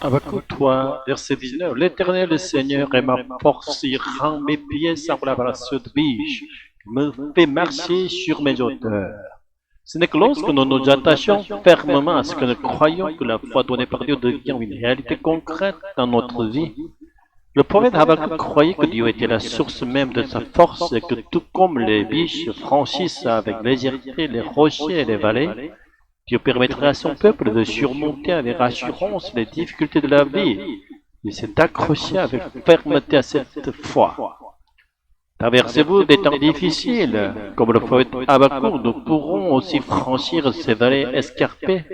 Habakkuk 3, verset 19. L'Éternel, le Seigneur, est ma force, il rend mes pieds semblables à ceux de biche, il me fait marcher sur mes hauteurs. Ce n'est que lorsque nous nous attachons fermement à ce que nous croyons que la foi donnée par Dieu devient une réalité concrète dans notre vie. Le prophète Habakkuk croyait que Dieu était la source même de sa force et que tout comme les biches franchissent avec légèreté les rochers et les vallées, Dieu permettrait à son peuple de surmonter avec assurance les difficultés de la vie. Il s'est accroché avec fermeté à cette foi. Traversez-vous des temps difficiles, comme le prophète Habakkuk, nous pourrons aussi franchir ces vallées escarpées,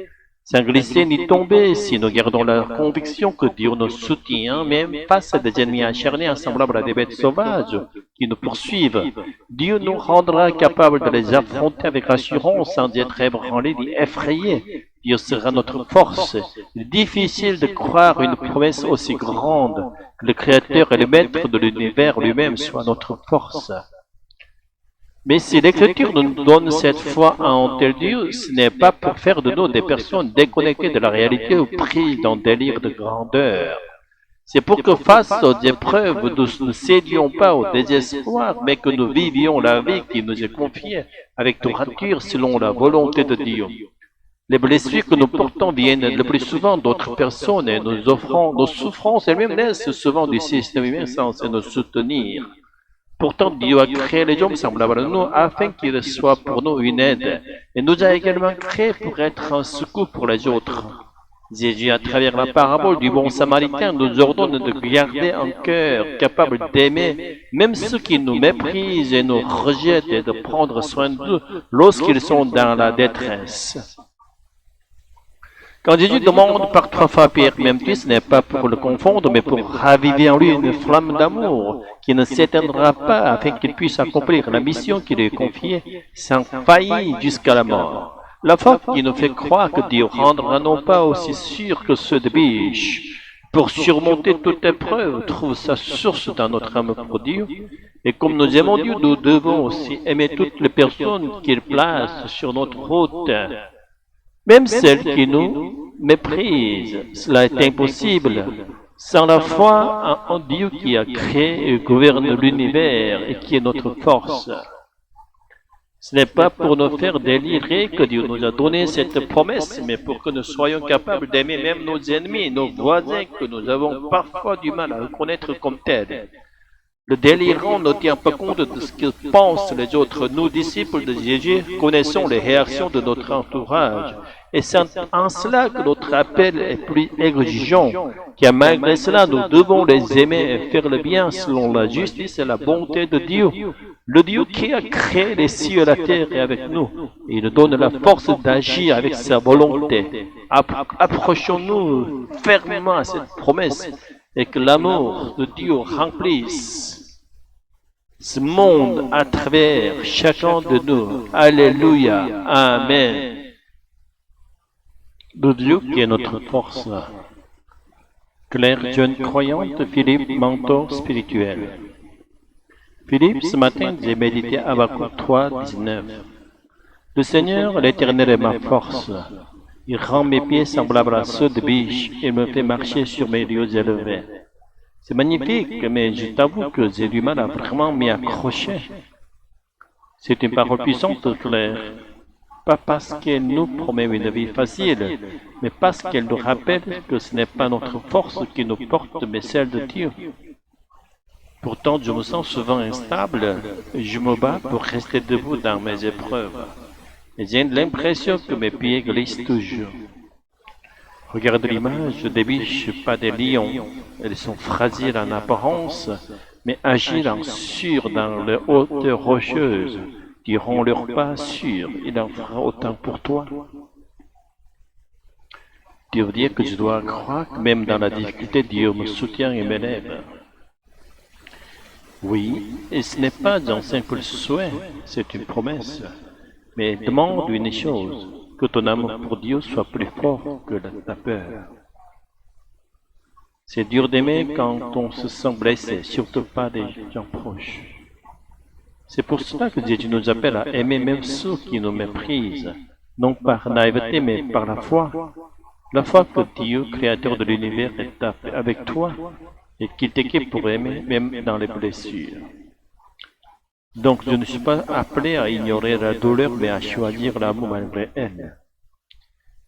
sans glisser ni tomber, si nous gardons la conviction que Dieu nous soutient, même face à des ennemis acharnés semblables à des bêtes sauvages qui nous poursuivent. Dieu nous rendra capables de les affronter avec assurance sans être ébranlés ni effrayés. Dieu sera notre force. Il est difficile de croire une promesse aussi grande que le Créateur et le Maître de l'univers lui-même soit notre force. Mais si l'Écriture nous donne cette foi en tel Dieu, ce n'est pas pour faire de nous des personnes déconnectées de la réalité ou prises dans des délire de grandeur. C'est pour que face aux épreuves, nous ne cédions pas au désespoir, mais que nous vivions la vie qui nous est confiée avec droiture selon la volonté de Dieu. Les blessures que nous portons viennent le plus souvent d'autres personnes et nos souffrances elles-mêmes naissent souvent du système humain censé nous soutenir. Pourtant, Dieu a créé les hommes semblables à nous afin qu'ils soient pour nous une aide. Et nous a également créés pour être un secours pour les autres. Jésus, à travers la parabole du bon samaritain, nous ordonne de garder un cœur capable d'aimer même ceux qui nous méprisent et nous rejettent et de prendre soin d'eux lorsqu'ils sont dans la détresse. Quand Jésus demande par 3 fois à Pierre, même tu, ce n'est pas pour le confondre, mais pour raviver en lui une flamme d'amour qui ne s'éteindra pas afin qu'il puisse accomplir la mission qui lui est confiée sans faillir jusqu'à la mort. La foi qui nous fait croire que Dieu rendra non pas aussi sûr que ceux de biche. Pour surmonter toute épreuve, trouve sa source dans notre amour pour Dieu. Et comme nous aimons Dieu, nous devons aussi aimer toutes les personnes qu'il place sur notre route. Même celles qui nous méprisent, cela est impossible. Sans la foi en Dieu qui a créé et gouverne l'univers et qui est notre force. Ce n'est pas pour nous faire délirer que Dieu nous a donné cette promesse, mais pour que nous soyons capables d'aimer même nos ennemis, nos voisins que nous avons parfois du mal à reconnaître comme tels. Le délirant ne tient pas compte de ce que pensent les autres. Nous, disciples de Jésus, connaissons les réactions de notre entourage. Et c'est en cela que notre appel est plus exigeant, car malgré cela, nous devons les aimer et faire le bien selon la justice et la bonté de Dieu. Le Dieu qui a créé les cieux et la terre est avec nous. Et il nous donne la force d'agir avec sa volonté. Approchons-nous fermement à cette promesse et que l'amour de Dieu remplisse ce monde à travers chacun de nous. Alléluia. Amen. Le Dieu qui est notre force. Claire, jeune croyante, Philippe, mentor spirituel. Philippe, ce matin, j'ai médité Habakkuk 3, 19. Le Seigneur, l'Éternel est ma force. Il rend mes pieds semblables à ceux de biche. Il me fait marcher sur mes lieux élevés. C'est magnifique, mais je t'avoue que j'ai du mal à vraiment m'y accrocher. C'est une parole puissante, Claire. Pas parce qu'elle nous promet une vie facile, mais parce qu'elle nous rappelle que ce n'est pas notre force qui nous porte, mais celle de Dieu. Pourtant, je me sens souvent instable et je me bats pour rester debout dans mes épreuves. Et j'ai l'impression que mes pieds glissent toujours. Regarde l'image des biches, pas des lions. Elles sont fragiles en apparence, mais agiles en sûres dans les hauteurs rocheuses. Diront leur pas sûr, il en fera autant pour toi. Dieu veut dire que je dois croire que même dans la difficulté, Dieu me soutient et m'élève. Oui, et ce n'est pas un simple souhait, c'est une promesse. Mais demande une chose, que ton amour pour Dieu soit plus fort que ta peur. C'est dur d'aimer quand on se sent blessé, surtout pas des gens proches. C'est pour cela que Jésus nous appelle à aimer même ceux qui nous méprisent, non par naïveté mais par la foi. La fois que Dieu, créateur de l'univers, est avec toi et qu'il t'équipe pour aimer, même dans les blessures. Donc je ne suis pas appelé à ignorer la douleur, mais à choisir l'amour malgré elle.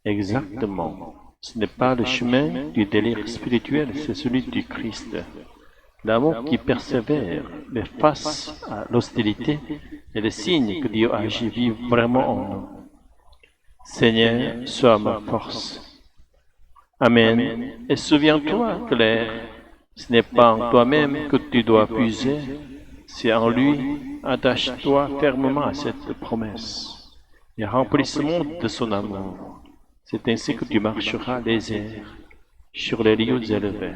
Exactement. Ce n'est pas le chemin du délire spirituel, c'est celui du Christ. L'amour qui persévère, mais face à l'hostilité, est le signe que Dieu agit vit vraiment en nous. Seigneur, sois ma force. Amen. Et souviens-toi, Claire, ce n'est pas en toi-même que tu dois puiser, c'est en lui. Attache-toi fermement à cette promesse et remplis ce monde de son amour. C'est ainsi que tu marcheras les airs sur les lieux élevés.